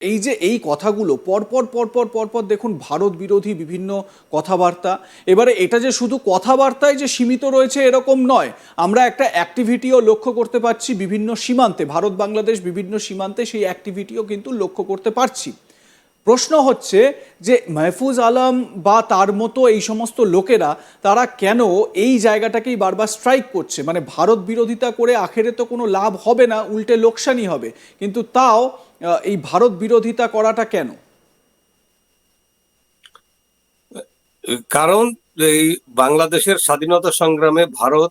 এই যে এই কথাগুলো পরপর পরপর পরপর দেখুন ভারত বিরোধী বিভিন্ন কথাবার্তা। এবারে এটা যে শুধু কথাবার্তায় যে সীমিত রয়েছে এরকম নয়, আমরা একটা অ্যাক্টিভিটিও লক্ষ্য করতে পারছি বিভিন্ন সীমান্তে, ভারত বাংলাদেশ বিভিন্ন সীমান্তে সেই অ্যাক্টিভিটিও কিন্তু লক্ষ্য করতে পারছি। প্রশ্ন হচ্ছে যে মাহফুজ আলম বা তার মতো এই সমস্ত লোকেরা তারা কেন এই জায়গাটাকেই বারবার স্ট্রাইক করছে? মানে ভারত বিরোধিতা করে আখেরে তো কোনো লাভ হবে না, উল্টে লোকসানই হবে, কিন্তু তাও এই ভারত বিরোধিতা করাটা কেন? কারণ এই বাংলাদেশের স্বাধীনতা সংগ্রামে ভারত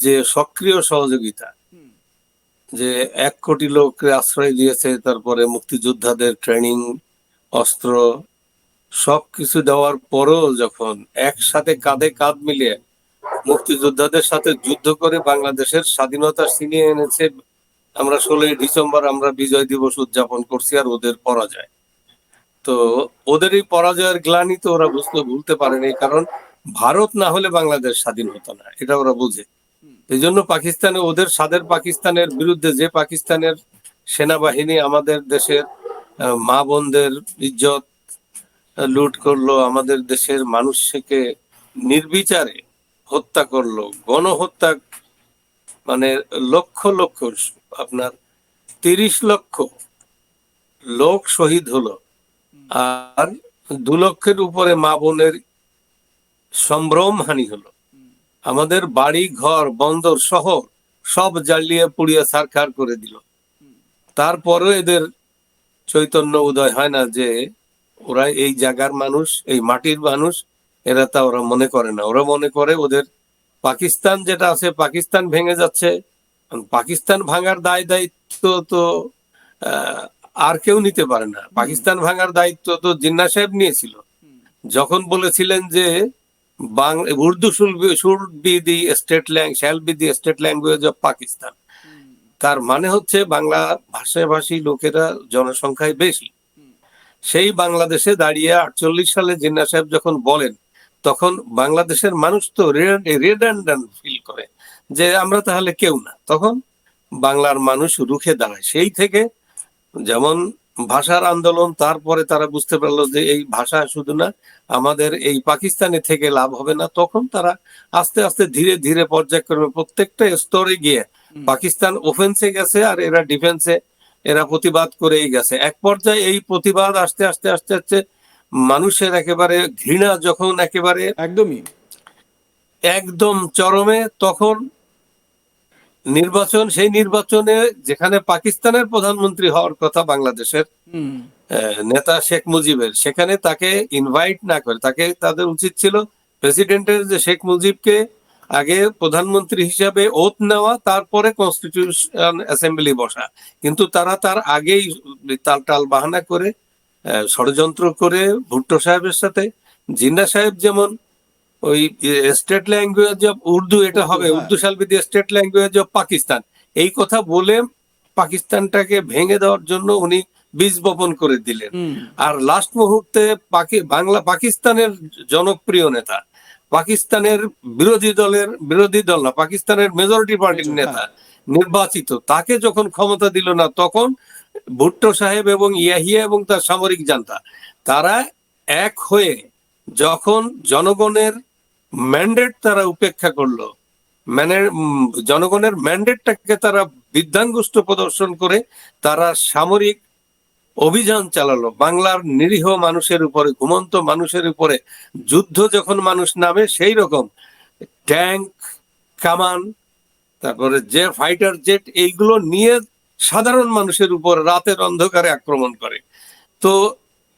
যে সক্রিয় সহযোগিতা, যে 1 কোটি লোককে আশ্রয় দিয়েছে, তারপরে মুক্তিযোদ্ধাদের ট্রেনিং, অস্ত্র সবকিছু দেওয়ার পরও যখন একসাথে কাঁধে কাঁধ মিলিয়ে মুক্তিযোদ্ধাদের সাথে যুদ্ধ করে বাংলাদেশের স্বাধীনতা ছিনিয়ে এনেছে, আমরা 16ই ডিসেম্বর আমরা বিজয় দিবস উদযাপন করছি, আর ওদের পরাজয়। তো ওদের এই পরাজয়ের গ্লানি তো ওরা ভুলতে পারেনি, কারণ ভারত না হলে বাংলাদেশ স্বাধীন হতো না, এটা ওরা বুঝে। এই জন্য পাকিস্তানে ওদের সাদের পাকিস্তানের বিরুদ্ধে, যে পাকিস্তানের সেনাবাহিনী আমাদের দেশের মা বোনদের ইজ্জত লুট করলো, আমাদের দেশের মানুষকে নির্বিচারে হত্যা করলো, গণহত্যা, মানে লক্ষ লক্ষ, আপনার 30 লক্ষ লোক শহীদ হলো, আর 2 লক্ষের উপরে মা বোনের সম্ভ্রম হানি হলো, আমাদের বাড়ি ঘর বন্দর শহর সব জ্বালিয়ে পুড়িয়ে ছারখার করে দিল। তারপরও এদের চৈতন্য উদয় হয় না যে ওরা এই জায়গার মানুষ, এই মাটির মানুষ, এরা তা ওরা মনে করে না। ওরা মনে করে ওদের পাকিস্তান যেটা আছে, পাকিস্তান ভেঙে যাচ্ছে, পাকিস্তান ভাঙার দায় দায়িত্ব তো আর কেউ নিতে পারে না। পাকিস্তান ভাঙার দায়িত্ব তো জিন্নাহ সাহেব নিয়েছিল, যখন বলেছিলেন যে Urdu should be the state language, shall be the state language of Pakistan. তার মানে হচ্ছে বাংলা ভাষাভাষী লোকেরা জনসংখ্যায় বেশি। সেই বাংলাদেশে দাঁড়িয়ে 48 সালে জিন্নাহ সাহেব যখন বলেন, তখন বাংলাদেশের মানুষ তো রেডান্ডেন্ট ফিল করে যে আমরা তাহলে কেউ না। তখন বাংলার মানুষ রুখে দাঁড়ায়। সেই থেকে যেমন ভাষার আন্দোলন, তারপরে তারা বুঝতে পারলো যে এই ভাষা শুধু না, আমাদের এই পাকিস্তানে থেকে লাভ হবে না, তখন তারা আস্তে আস্তে ধীরে ধীরে পর্যায়ক্রমে প্রত্যেকটা স্তরে গিয়ে পাকিস্তান ওফেন্সে গেছে, আর এরা ডিফেন্সে, এরা প্রতিবাদ করেই গেছে। এক পর্যায়ে এই প্রতিবাদ আস্তে আস্তে আস্তে আস্তে মানুষের একেবারে ঘৃণা যখন একেবারে একদমই একদম চরমে, তখন নির্বাচন, সেই নির্বাচনে যেখানে পাকিস্তানের প্রধানমন্ত্রী হওয়ার কথা বাংলাদেশের নেতা শেখ মুজিবের, সেখানে তাকে ইনভাইট না করে, তাদের উচিত ছিল প্রেসিডেন্টের যে শেখ মুজিবকে আগে প্রধানমন্ত্রী হিসাবে ওথ নেওয়া, তারপরে কনস্টিটিউশন অ্যাসেম্বলি বসা। কিন্তু তারা তার আগেই টাল বাহানা করে, ষড়যন্ত্র করে ভুট্টো সাহেবের সাথে, জিন্নাহ সাহেব যেমন ওই স্টেট ল্যাঙ্গুয়েজ অফ উর্দু এটা হবে, Urdu shall be the state language of Pakistan, এই কথা বলে পাকিস্তানটাকে ভেঙে দেওয়ার জন্য উনি বীজ বপন করে দিলেন। আর লাস্ট মুহূর্তে পাকিস্তানের জনপ্রিয় নেতা, পাকিস্তানের বিরোধী দল না, পাকিস্তানের মেজরিটি পার্টির নেতা নির্বাচিত, তাকে যখন ক্ষমতা দিল না, তখন ভুট্টো সাহেব এবং ইয়াহিয়া এবং তার সামরিক জান্তা, তারা এক হয়ে যখন জনগণের ম্যান্ডেট তারা উপেক্ষা করলো, মানে জনগণের ম্যান্ডেটটাকে তারা বিধ্বস্ত প্রদর্শন করে তারা সামরিক অভিযান চালালো বাংলার নিরীহ মানুষের উপরে, ঘুমন্ত মানুষের উপরে। যুদ্ধ যখন মানুষ নামে, সেই রকম ট্যাঙ্ক, কামান, তারপরে যে ফাইটার জেট, এইগুলো নিয়ে সাধারণ মানুষের উপর রাতের অন্ধকারে আক্রমণ করে। তো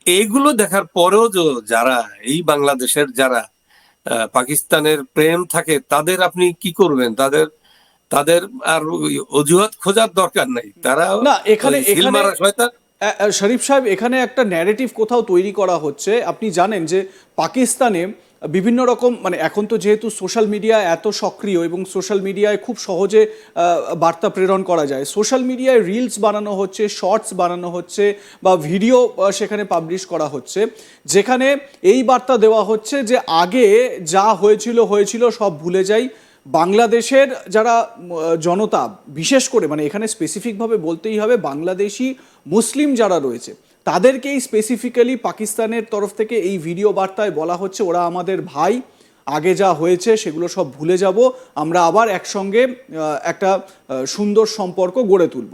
এইগুলো দেখার পরেও যারা এই বাংলাদেশের যারা পাকিস্তানের প্রেম থাকে, তাদের আপনি কি করবেন? তাদের তাদের আর অজুহাত খোঁজার দরকার নাই, তারা না। এখানে এখানে শয়তান। শরীফ সাহেব, এখানে একটা ন্যারেটিভ কোথাও তৈরি করা হচ্ছে। আপনি জানেন যে পাকিস্তানে বিভিন্ন রকম, মানে এখন তো যেহেতু সোশ্যাল মিডিয়া এত সক্রিয় এবং সোশ্যাল মিডিয়ায় খুব সহজে বার্তা প্রেরণ করা যায়, সোশ্যাল মিডিয়ায় রিলস বানানো হচ্ছে, শর্টস বানানো হচ্ছে, বা ভিডিও সেখানে পাবলিশ করা হচ্ছে, যেখানে এই বার্তা দেওয়া হচ্ছে যে আগে যা হয়েছিল হয়েছিল, সব ভুলে যাই, বাংলাদেশের যারা জনতা, বিশেষ করে মানে এখানে স্পেসিফিকভাবে বলতেই হবে বাংলাদেশি মুসলিম যারা রয়েছে তাদেরকেই স্পেসিফিক্যালি পাকিস্তানের তরফ থেকে এই ভিডিও বার্তায় বলা হচ্ছে ওরা আমাদের ভাই, আগে যা হয়েছে সেগুলো সব ভুলে যাব, আমরা আবার একসঙ্গে একটা সুন্দর সম্পর্ক গড়ে তুলব।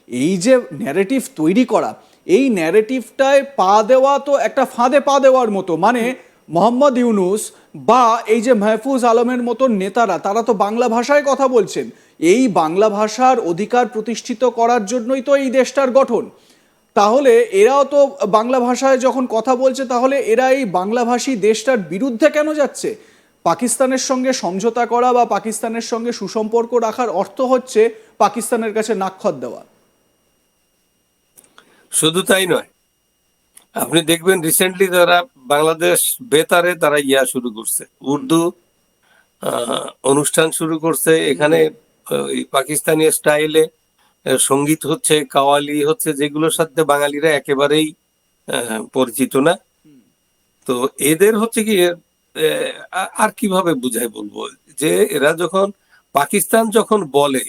এই যে ন্যারেটিভ তৈরি করা, এই ন্যারেটিভটায় পা দেওয়া তো একটা ফাঁদে পা দেওয়ার মতো। মানে মোহাম্মদ ইউনুস বা এই যে মাহফুজ আলমের মতো নেতারা, তারা তো বাংলা ভাষায় কথা বলছেন। এই বাংলা ভাষার অধিকার প্রতিষ্ঠিত করার জন্যই তো এই দেশটার গঠন। তাহলে এরাও তো বাংলা ভাষায় যখন কথা বলছে, তাহলে এরা এই বাংলাভাষী দেশটার বিরুদ্ধে কেন যাচ্ছে? পাকিস্তানের সঙ্গে সমঝোতা করা বা পাকিস্তানের সঙ্গে সুসম্পর্ক রাখার অর্থ হচ্ছে পাকিস্তানের কাছে নাকখত দেওয়া। শুধু তাই নয়, আপনি দেখবেন রিসেন্টলি তারা বাংলাদেশ বেতারে তারা শুরু করছে, উর্দু অনুষ্ঠান শুরু করছে। এখানে ওই পাকিস্তানি স্টাইলে সঙ্গীত হচ্ছে, কাওয়ালি হচ্ছে, যেগুলোর সাথে বাঙালিরা একেবারেই পরিচিত না। তো এদের হচ্ছে কি আর কিভাবে বুঝাই বলবো, যে এরা যখন পাকিস্তান যখন বলে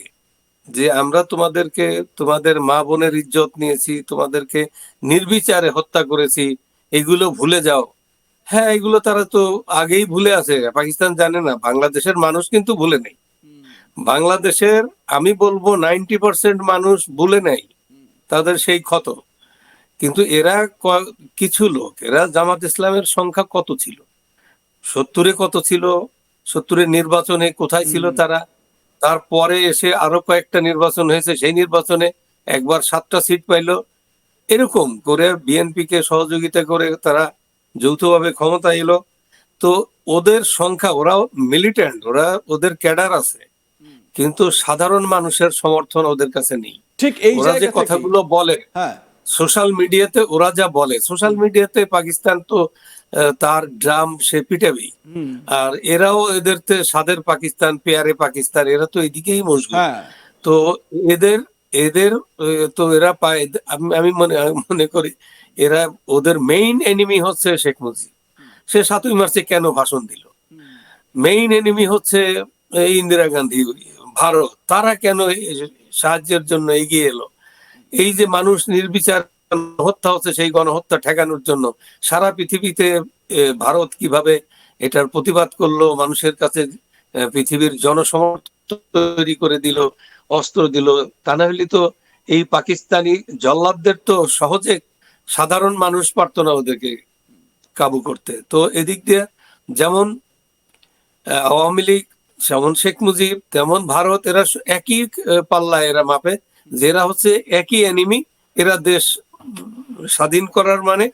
যে আমরা তোমাদেরকে, তোমাদের মা বোনের ইজ্জত নিয়েছি, তোমাদেরকে নির্বিচারে হত্যা করেছি, এগুলো ভুলে যাও। হ্যাঁ, এগুলো তারা তো আগেই ভুলে আছে, পাকিস্তান জানে না। বাংলাদেশের মানুষ কিন্তু ভুলে নেই। বাংলাদেশের আমি বলবো 90% মানুষ ভুলে নেই তাদের সেই ক্ষত। কিন্তু এরা কিছু লোক, এরা জামাত ইসলামের সংখ্যা কত ছিল, 70-এ কত ছিল, 70-এর নির্বাচনে কোথায় ছিল তারা, তারপরে এসে আরো কয়েকটা নির্বাচন হয়েছে, সেই নির্বাচনে একবার 7টা সিট পাইলো। এরকম করে বিএনপি কে সহযোগিতা করে তারা যৌথভাবে ক্ষমতা এলো। তো ওদের সংখ্যা, ওরাও মিলিটেন্ট, ওরা ওদের ক্যাডার আছে, কিন্তু সাধারণ মানুষের সমর্থন ওদের কাছে নেই। ঠিক এই ওরা যে জায়গা কথাগুলো বলে হ্যাঁ, সোশ্যাল মিডিয়াতে, ওরা যা বলে সোশ্যাল মিডিয়াতে, পাকিস্তান তো তার ড্রাম সে পিটাবেই। আর এরাও এদের সাদের পাকিস্তান, পেয়ারে পাকিস্তান, এরা তো এদিকেই মশগুল। হ্যাঁ, তো এদের এদের তো এরা পায়, আমি মনে করি এরা, ওদের মেইন এনিমি হচ্ছে শেখ মুজিব। সে 7ই মার্চে কেন ভাষণ দিল? মেইন এনিমি হচ্ছে এই ইন্দিরা গান্ধী, ভারত, তারা কেন সাহায্যের জন্য এগিয়ে এলো? এই যে মানুষ নির্বিচার হত্যা হচ্ছে, সেই গণহত্যা ঠেকানোর জন্য সারা পৃথিবীতে ভারত কিভাবে এটার প্রতিবাদ করলো, মানুষের কাছে পৃথিবীর জনসমর্থন তৈরি করে দিল, অস্ত্র দিল। তা না হলে তো এই পাকিস্তানি জল্লাদদের তো সহজে সাধারণ মানুষ পারতো না ওদেরকে কাবু করতে। তো এদিক দিয়ে যেমন আওয়ামী লীগ, যেমন শেখ মুজিব, তেমন ভারত, এরা একই পাল্লায় এরা মাপে, যেরা হচ্ছে একই এনিমি। এরা দেশ স্বাধীন করার মানে